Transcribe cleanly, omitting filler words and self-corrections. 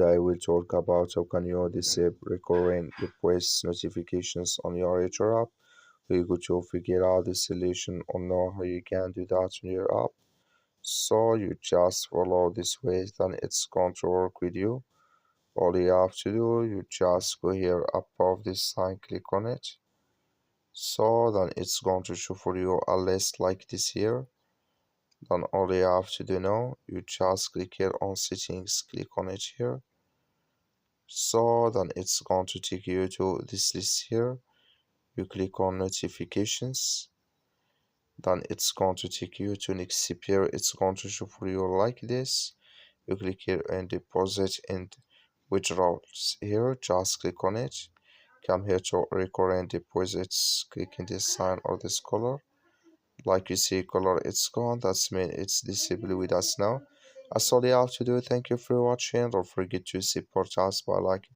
I will talk about how can you disable recurring request notifications on your eToro app. We go to figure out the solution or know how you can do that on your app. So you just follow this way, then it's going to work with you. All you have to do, you just go here above this sign, click on it. So then it's going to show for you a list like this here. Then all you have to do now, you just click here on settings, click on it here. So then it's going to take you to this list here. You click on notifications. Then it's going to take you to next here. It's going to show for you like this. You click here and deposit and withdrawals here. Just click on it. Come here to recurrent deposits. Click in this sign or this color. Like you see color, it's gone. That's mean it's disabled with us now. That's all you have to do. Thank you for watching. Don't forget to support us by liking.